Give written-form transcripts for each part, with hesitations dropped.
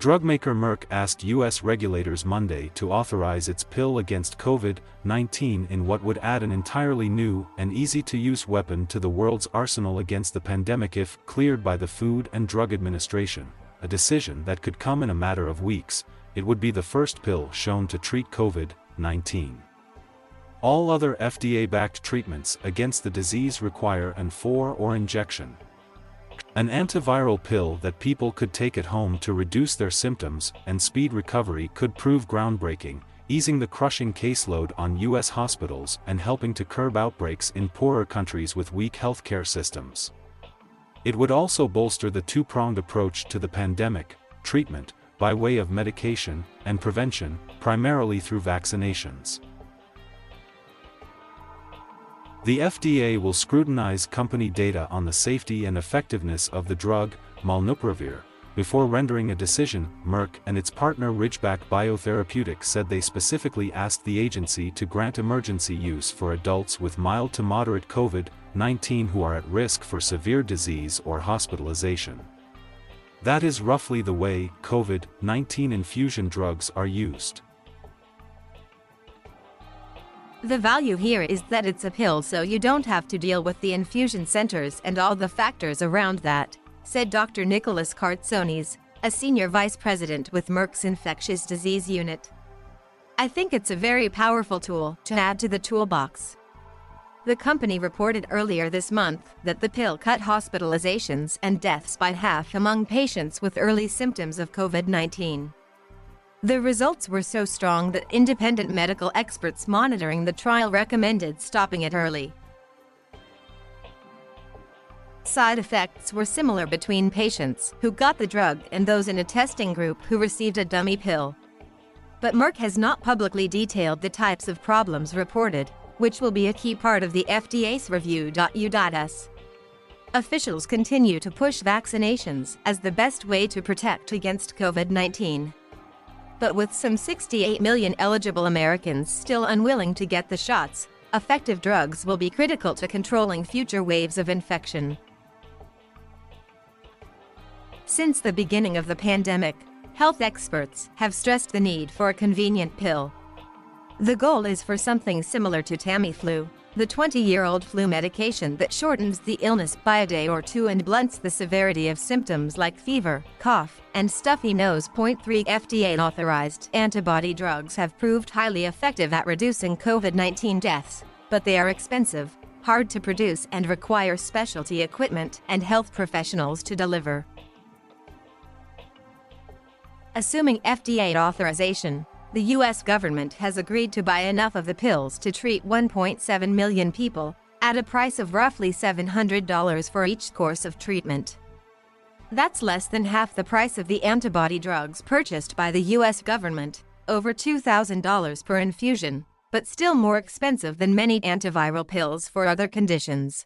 Drugmaker Merck asked US regulators Monday to authorize its pill against COVID-19 in what would add an entirely new and easy-to-use weapon to the world's arsenal against the pandemic if cleared by the Food and Drug Administration, a decision that could come in a matter of weeks. It would be the first pill shown to treat COVID-19. All other FDA-backed treatments against the disease require an or injection. An antiviral pill that people could take at home to reduce their symptoms and speed recovery could prove groundbreaking, easing the crushing caseload on US hospitals and helping to curb outbreaks in poorer countries with weak healthcare systems. It would also bolster the two-pronged approach to the pandemic: treatment, by way of medication, and prevention, primarily through vaccinations. The FDA will scrutinize company data on the safety and effectiveness of the drug, molnupiravir, before rendering a decision. Merck and its partner Ridgeback Biotherapeutics said they specifically asked the agency to grant emergency use for adults with mild to moderate COVID-19 who are at risk for severe disease or hospitalization. That is roughly the way COVID-19 infusion drugs are used. The value here is that it's a pill, so you don't have to deal with the infusion centers and all the factors around that, said Dr. Nicholas Kartsonis, a senior vice president with Merck's infectious disease unit. I think it's a very powerful tool to add to the toolbox. The company reported earlier this month that the pill cut hospitalizations and deaths by half among patients with early symptoms of COVID-19. The results were so strong that independent medical experts monitoring the trial recommended stopping it early. Side effects were similar between patients who got the drug and those in a testing group who received a dummy pill. But Merck has not publicly detailed the types of problems reported, which will be a key part of the FDA's review.U.S. Officials continue to push vaccinations as the best way to protect against COVID-19. But with some 68 million eligible Americans still unwilling to get the shots, effective drugs will be critical to controlling future waves of infection. Since the beginning of the pandemic, health experts have stressed the need for a convenient pill. The goal is for something similar to Tamiflu, the 20-year-old flu medication that shortens the illness by a day or two and blunts the severity of symptoms like fever, cough, and stuffy nose. 3 FDA-authorized antibody drugs have proved highly effective at reducing COVID-19 deaths, but they are expensive, hard to produce, and require specialty equipment and health professionals to deliver. Assuming FDA authorization, the U.S. government has agreed to buy enough of the pills to treat 1.7 million people, at a price of roughly $700 for each course of treatment. That's less than half the price of the antibody drugs purchased by the U.S. government, over $2,000 per infusion, but still more expensive than many antiviral pills for other conditions.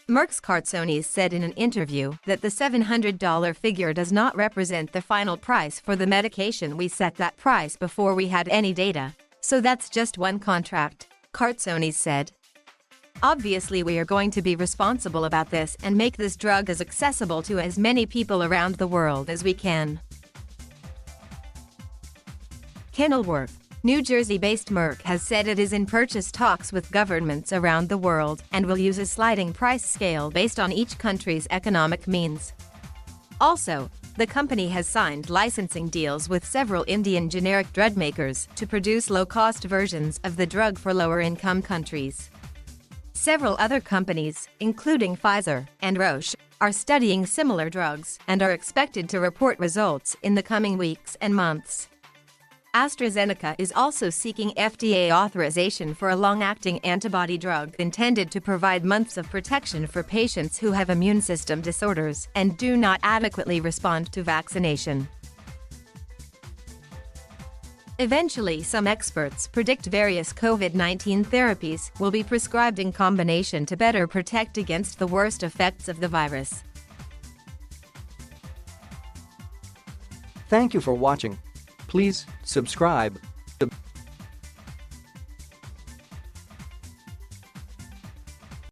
Merck's Kartsonis said in an interview that the $700 figure does not represent the final price for the medication. We set that price before we had any data, so that's just one contract, Kartsonis said. Obviously, we are going to be responsible about this and make this drug as accessible to as many people around the world as we can. Kenilworth, New Jersey-based Merck has said it is in purchase talks with governments around the world and will use a sliding price scale based on each country's economic means. Also, the company has signed licensing deals with several Indian generic drug makers to produce low-cost versions of the drug for lower-income countries. Several other companies, including Pfizer and Roche, are studying similar drugs and are expected to report results in the coming weeks and months. AstraZeneca is also seeking FDA authorization for a long-acting antibody drug intended to provide months of protection for patients who have immune system disorders and do not adequately respond to vaccination. Eventually, some experts predict various COVID-19 therapies will be prescribed in combination to better protect against the worst effects of the virus. Thank you for watching. Please subscribe